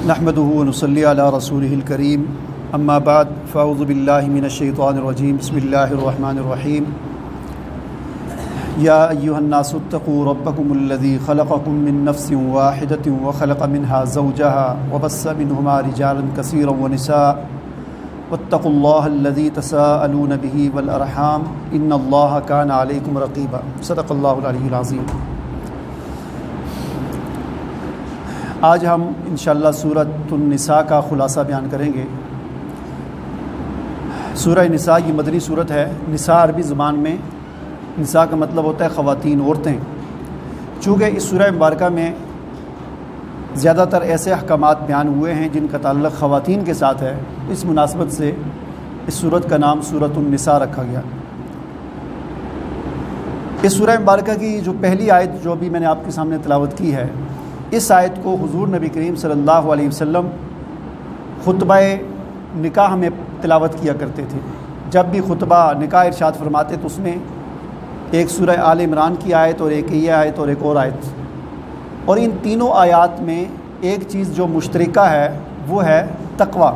نحمدہ ونصلی علی رسولہ الکریم اما بعد فاعوذ باللہ من الشیطان الرجیم بسم اللہ الرحمن الرحیم یا ایہا الناس اتقوا ربکم الذی خلقکم من نفس واحدۃ وخلق منها زوجها وبث منہما رجالا کثیرا ونساء واتقوا اللہ الذی تساءلون به والارحام ان اللہ کان علیکم رقیبا صدق اللہ العلی العظیم۔ آج ہم انشاءاللہ سورۃ النساء کا خلاصہ بیان کریں گے۔ سورہ نساء یہ مدنی سورت ہے۔ نساء عربی زبان میں نساء کا مطلب ہوتا ہے خواتین، عورتیں۔ چونکہ اس سورہ مبارکہ میں زیادہ تر ایسے احکامات بیان ہوئے ہیں جن کا تعلق خواتین کے ساتھ ہے، اس مناسبت سے اس سورت کا نام سورۃ النساء رکھا گیا۔ اس سورہ مبارکہ کی جو پہلی آیت جو بھی میں نے آپ کے سامنے تلاوت کی ہے، اس آیت کو حضور نبی کریم صلی اللہ علیہ وسلم خطبہ نکاح میں تلاوت کیا کرتے تھے۔ جب بھی خطبہ نکاح ارشاد فرماتے تو اس میں ایک سورہ آل عمران کی آیت اور ایک یہ آیت اور ایک اور آیت، اور ان تینوں آیات میں ایک چیز جو مشترکہ ہے وہ ہے تقوی۔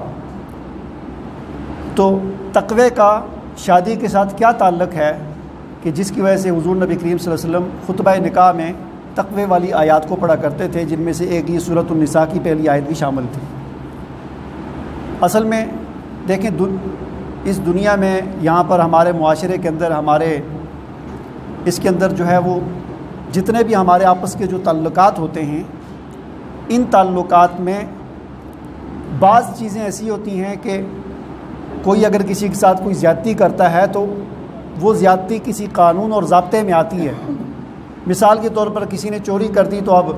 تو تقوی کا شادی کے ساتھ کیا تعلق ہے کہ جس کی وجہ سے حضور نبی کریم صلی اللہ علیہ وسلم خطبہ نکاح میں تقوی والی آیات کو پڑھا کرتے تھے، جن میں سے ایک یہ سورۃ النساء کی پہلی آیت بھی شامل تھی۔ اصل میں دیکھیں اس دنیا میں یہاں پر ہمارے معاشرے کے اندر اس کے اندر جو ہے وہ جتنے بھی ہمارے آپس کے جو تعلقات ہوتے ہیں، ان تعلقات میں بعض چیزیں ایسی ہوتی ہیں کہ کوئی اگر کسی کے ساتھ کوئی زیادتی کرتا ہے تو وہ زیادتی کسی قانون اور ضابطے میں آتی ہے۔ مثال کے طور پر کسی نے چوری کر دی تو اب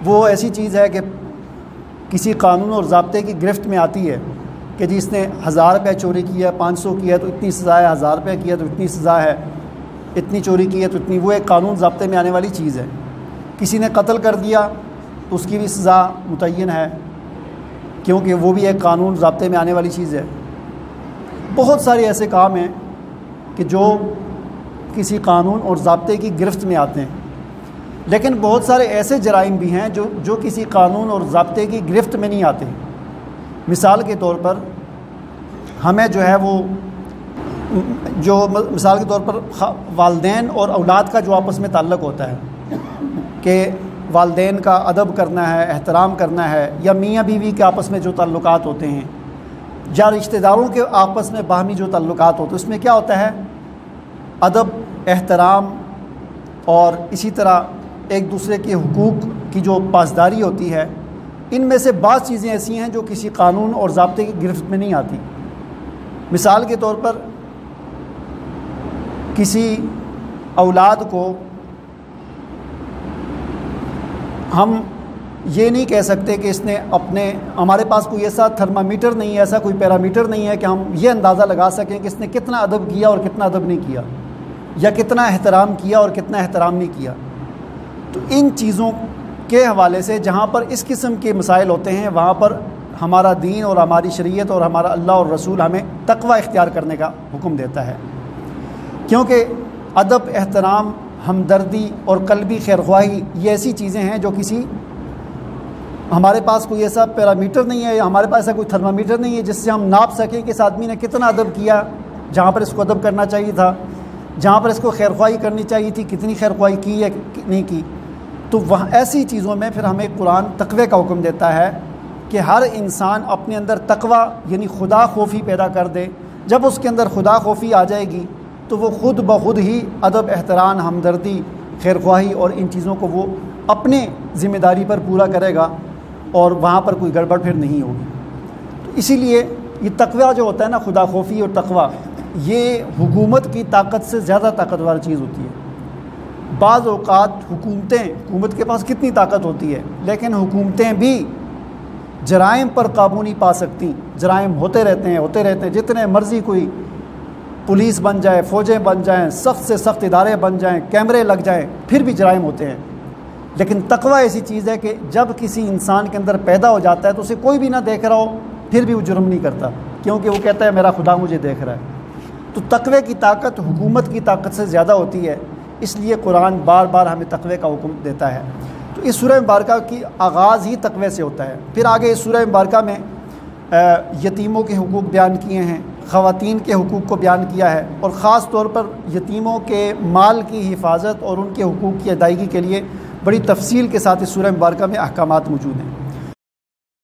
وہ ایسی چیز ہے کہ کسی قانون اور ضابطے کی گرفت میں آتی ہے کہ جس نے 1000 روپے چوری کیا ہے، 500 کیا ہے تو اتنی سزا ہے، 1000 روپے کیا تو اتنی سزا ہے، اتنی چوری کی ہے تو اتنی، وہ ایک قانون ضابطے میں آنے والی چیز ہے۔ کسی نے قتل کر دیا تو اس کی بھی سزا متعین ہے، کیونکہ وہ بھی ایک قانون ضابطے میں آنے والی چیز ہے۔ بہت سارے ایسے کام ہیں کہ جو کسی قانون اور ضابطے کی گرفت میں آتے ہیں، لیکن بہت سارے ایسے جرائم بھی ہیں جو کسی قانون اور ضابطے کی گرفت میں نہیں آتے۔ مثال کے طور پر ہمیں جو ہے وہ مثال کے طور پر والدین اور اولاد کا جو آپس میں تعلق ہوتا ہے کہ والدین کا ادب کرنا ہے، احترام کرنا ہے، یا میاں بیوی کے آپس میں جو تعلقات ہوتے ہیں، یا رشتہ داروں کے آپس میں باہمی جو تعلقات ہوتے ہیں، اس میں کیا ہوتا ہے؟ ادب، احترام، اور اسی طرح ایک دوسرے کے حقوق کی جو پاسداری ہوتی ہے۔ ان میں سے بعض چیزیں ایسی ہیں جو کسی قانون اور ضابطے کی گرفت میں نہیں آتی۔ مثال کے طور پر کسی اولاد کو ہم یہ نہیں کہہ سکتے کہ اس نے ہمارے پاس کوئی ایسا تھرمامیٹر نہیں ہے، ایسا کوئی پیرامیٹر نہیں ہے کہ ہم یہ اندازہ لگا سکیں کہ اس نے کتنا ادب کیا اور کتنا ادب نہیں کیا، یا کتنا احترام کیا اور کتنا احترام نہیں کیا۔ تو ان چیزوں کے حوالے سے جہاں پر اس قسم کے مسائل ہوتے ہیں، وہاں پر ہمارا دین اور ہماری شریعت اور ہمارا اللہ اور رسول ہمیں تقوی اختیار کرنے کا حکم دیتا ہے، کیونکہ ادب، احترام، ہمدردی اور قلبی خیرخواہی یہ ایسی چیزیں ہیں جو ہمارے پاس کوئی ایسا پیرامیٹر نہیں ہے، یا ہمارے پاس ایسا کوئی تھرمامیٹر نہیں ہے جس سے ہم ناپ سکیں کہ اس آدمی نے کتنا ادب کیا، جہاں پر اس کو ادب کرنا چاہیے تھا، جہاں پر اس کو خیرخواہی کرنی چاہیے تھی کتنی خیرخواہی کی یا نہیں کی۔ تو وہاں ایسی چیزوں میں پھر ہمیں قرآن تقوی کا حکم دیتا ہے کہ ہر انسان اپنے اندر تقوی یعنی خدا خوفی پیدا کر دے۔ جب اس کے اندر خدا خوفی آ جائے گی تو وہ خود بخود ہی ادب، احترام، ہمدردی، خیرخواہی اور ان چیزوں کو وہ اپنے ذمہ داری پر پورا کرے گا، اور وہاں پر کوئی گڑبڑ پھر نہیں ہوگی۔ تو اسی لیے یہ تقوی جو ہوتا ہے نا، خدا خوفی اور تقوی، یہ حکومت کی طاقت سے زیادہ طاقتور چیز ہوتی ہے۔ بعض اوقات حکومت کے پاس کتنی طاقت ہوتی ہے، لیکن حکومتیں بھی جرائم پر قابو نہیں پا سکتی۔ جرائم ہوتے رہتے ہیں، جتنے مرضی کوئی پولیس بن جائے، فوجیں بن جائیں، سخت سے سخت ادارے بن جائیں، کیمرے لگ جائیں، پھر بھی جرائم ہوتے ہیں۔ لیکن تقوی ایسی چیز ہے کہ جب کسی انسان کے اندر پیدا ہو جاتا ہے تو اسے کوئی بھی نہ دیکھ رہا ہو پھر بھی وہ جرم نہیں کرتا، کیونکہ وہ کہتا ہے میرا خدا مجھے دیکھ رہا ہے۔ تو تقوی کی طاقت حکومت کی طاقت سے زیادہ ہوتی ہے، اس لیے قرآن بار بار ہمیں تقوی کا حکم دیتا ہے۔ تو اس سورہ مبارکہ کی آغاز ہی تقوی سے ہوتا ہے۔ پھر آگے اس سورہ مبارکہ میں یتیموں کے حقوق بیان کیے ہیں، خواتین کے حقوق کو بیان کیا ہے، اور خاص طور پر یتیموں کے مال کی حفاظت اور ان کے حقوق کی ادائیگی کے لیے بڑی تفصیل کے ساتھ اس سورہ مبارکہ میں احکامات موجود ہیں۔